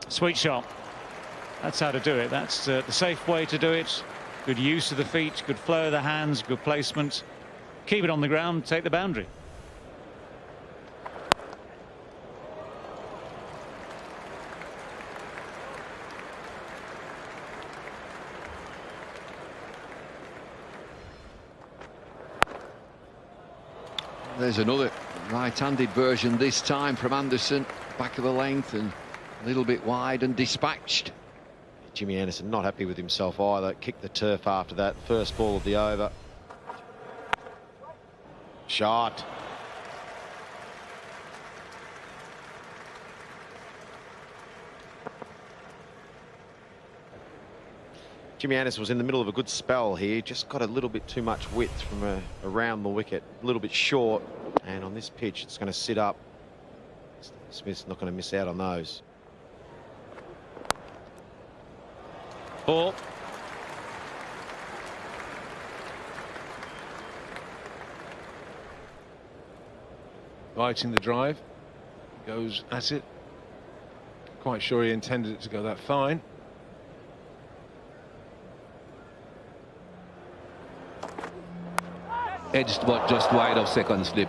Sweet shot. That's how to do it. That's the safe way to do it. Good use of the feet, good flow of the hands, good placement. Keep it on the ground, take the boundary. There's another right-handed version this time from Anderson. Back of the length and a little bit wide and dispatched. Jimmy Anderson not happy with himself either. Kicked the turf after that first ball of the over. Shot. Jimmy Anderson was in the middle of a good spell here, just got a little bit too much width from around the wicket, a little bit short, and on this pitch it's going to sit up. Smith's not going to miss out on those. Ball. Biting the drive, goes at it. Quite sure he intended it to go that fine. Edged but just wide of second slip.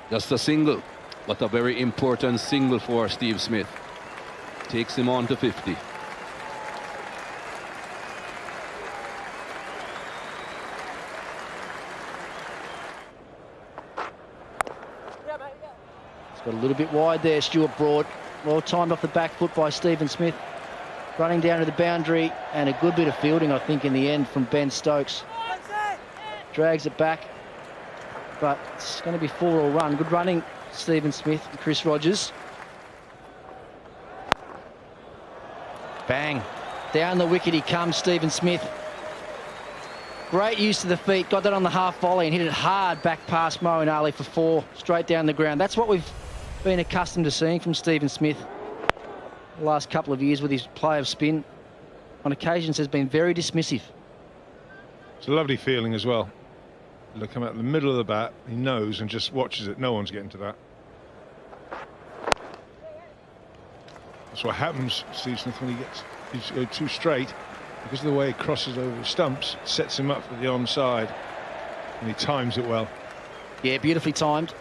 Just a single, but a very important single for Steve Smith. Takes him on to 50. It's got a little bit wide there, Stuart Broad. Well timed off the back foot by Stephen Smith. Running down to the boundary, and a good bit of fielding, I think, in the end from Ben Stokes. Drags it back, but it's going to be 4-all run. Good running, Stephen Smith and Chris Rogers. Bang. Down the wicket he comes, Stephen Smith. Great use of the feet. Got that on the half volley and hit it hard back past Moeen Ali for 4, straight down the ground. That's what we've been accustomed to seeing from Stephen Smith the last couple of years with his play of spin. On occasions has been very dismissive. It's a lovely feeling as well. Look, come out the middle of the bat, he knows and just watches it. No one's getting to that. That's what happens, Steve Smith, when he's go too straight. Because of the way he crosses over the stumps, it sets him up for the onside. And he times it well. Yeah, beautifully timed.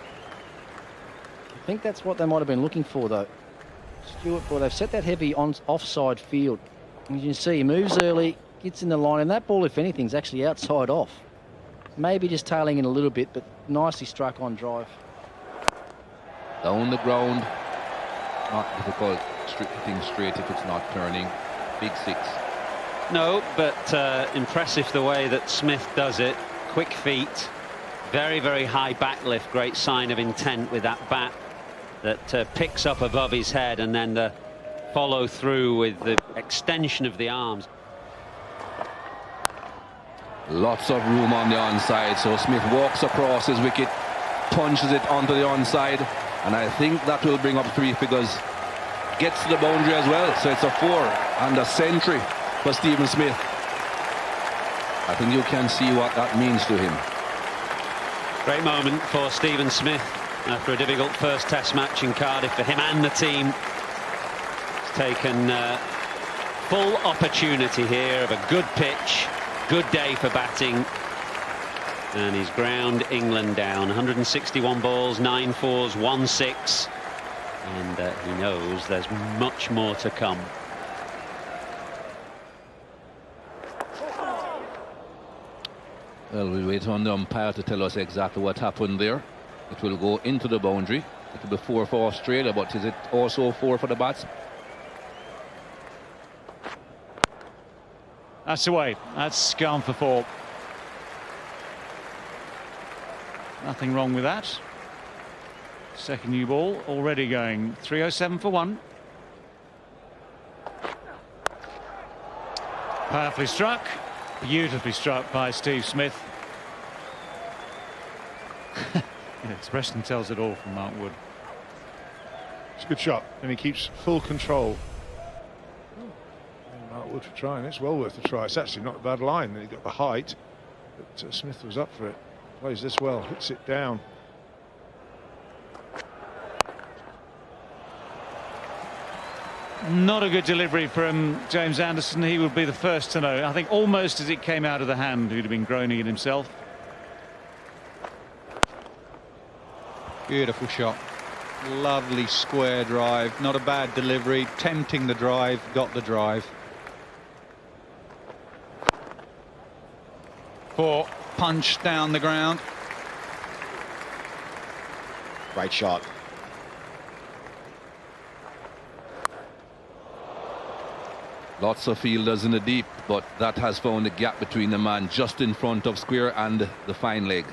I think that's what they might have been looking for, though. Stuart, well, they've set that heavy offside field. And you can see he moves early, gets in the line, and that ball, if anything, is actually outside off. Maybe just tailing in a little bit, but nicely struck on drive. Down the ground. Not difficult hitting straight if it's not turning. Big 6. No, but impressive the way that Smith does it. Quick feet, very, very high back lift. Great sign of intent with that bat that picks up above his head, and then the follow through with the extension of the arms. Lots of room on the onside, so Smith walks across his wicket, punches it onto the onside, and I think that will bring up 3 figures. Gets to the boundary as well, so it's a 4 and a century for Stephen Smith. I think you can see what that means to him. Great moment for Stephen Smith after a difficult first test match in Cardiff for him and the team. He's taken full opportunity here of a good pitch, good day for batting, and he's ground England down. 161 balls, 9 fours, 1 6, and he knows there's much more to come. Well, we'll wait on the umpire to tell us exactly what happened there. It will go into the boundary. It will be 4 for Australia, but is it also 4 for the bats? That's away. That's gone for 4. Nothing wrong with that. Second new ball already going 307 for 1. Powerfully struck. Beautifully struck by Steve Smith. The expression tells it all from Mark Wood. It's a good shot, and he keeps full control. Mark Wood for trying. It's well worth a try. It's actually not a bad line. He got the height, but Smith was up for it. Plays this well, hits it down. Not a good delivery from James Anderson. He would be the first to know. I think almost as it came out of the hand, he'd have been groaning it himself. Beautiful shot. Lovely square drive. Not a bad delivery. Tempting the drive. Got the drive. 4. Punch down the ground. Great shot. Lots of fielders in the deep, but that has found a gap between the man just in front of square and the fine leg.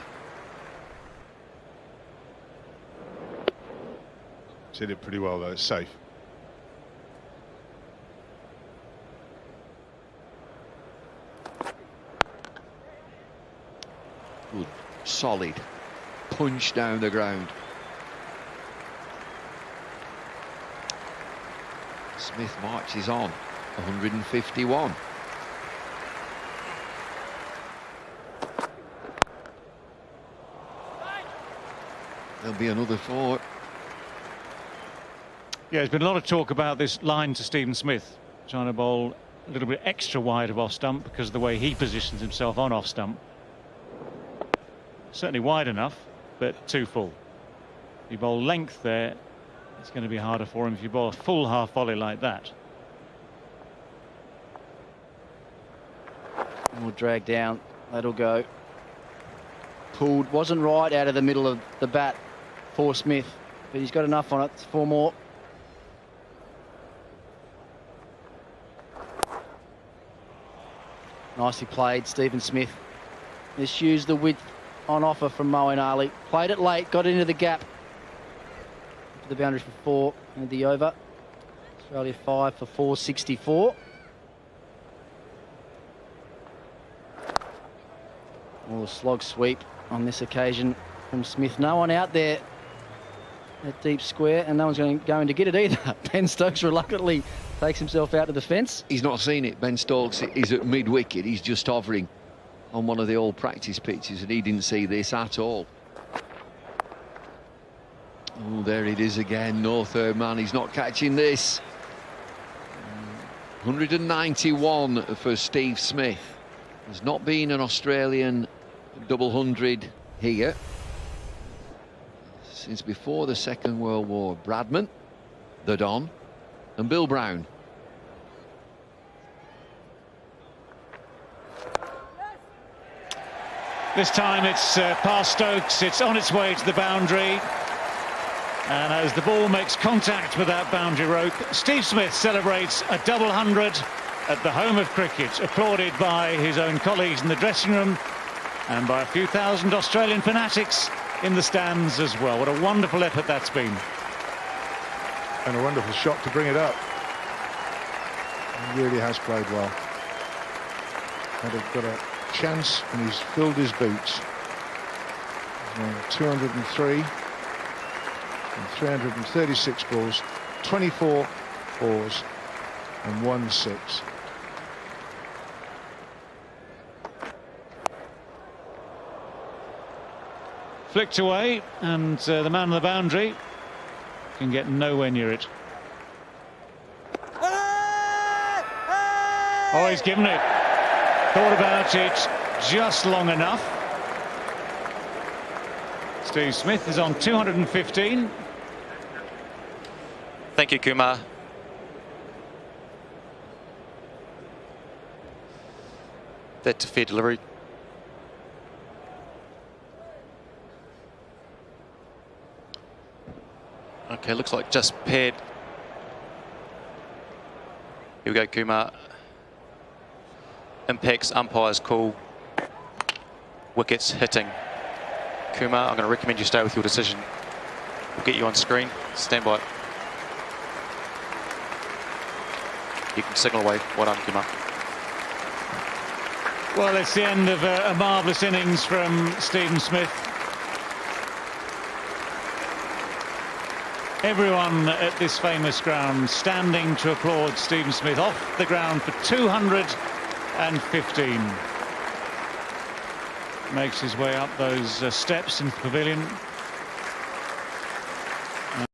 It's hit it pretty well though, it's safe. Good, solid punch down the ground. Smith marches on, 151. There'll be another 4. Yeah, there's been a lot of talk about this line to Stephen Smith, trying to bowl a little bit extra wide of off stump because of the way he positions himself on off stump. Certainly wide enough, but too full. If you bowl length there, it's going to be harder for him if you bowl a full half volley like that. We'll drag down. That'll go. Pulled. Wasn't right out of the middle of the bat for Smith, but he's got enough on it. It's 4 more. Nicely played, Stephen Smith. Misused the width on offer from Moeen Ali. Played it late, got into the gap. To the boundary for 4 and the over. Australia 5 for 464. Oh, a slog sweep on this occasion from Smith. No one out there at deep square, and no one's going to get it either. Ben Stokes reluctantly takes himself out to the fence. He's not seen it. Ben Stokes is at mid-wicket. He's just hovering on one of the old practice pitches, and he didn't see this at all. Oh, there it is again. No third man. He's not catching this. 191 for Steve Smith. There's not been an Australian double 100 here since before the Second World War. Bradman, the Don, and Bill Brown. This time it's past Stokes, it's on its way to the boundary, and as the ball makes contact with that boundary rope, Steve Smith celebrates a double 100 at the home of cricket, applauded by his own colleagues in the dressing room and by a few thousand Australian fanatics in the stands as well. What a wonderful effort that's been. And a wonderful shot to bring it up. He really has played well. Got a chance and he's filled his boots. 203 and 336 balls, 24 fours and 1 6. Flicked away, and the man on the boundary can get nowhere near it. Oh, he's given it. Thought about it just long enough. Steve Smith is on 215. Thank you, Kumar. That's a fair delivery. Okay, looks like just paired. Here we go, Kumar. Impacts, umpire's call. Wickets hitting. Kumar, I'm going to recommend you stay with your decision. We'll get you on screen. Stand by. You can signal away. Well done, Kumar. Well, it's the end of a marvellous innings from Stephen Smith. Everyone at this famous ground standing to applaud Stephen Smith off the ground for 215. makes his way up those steps into the pavilion.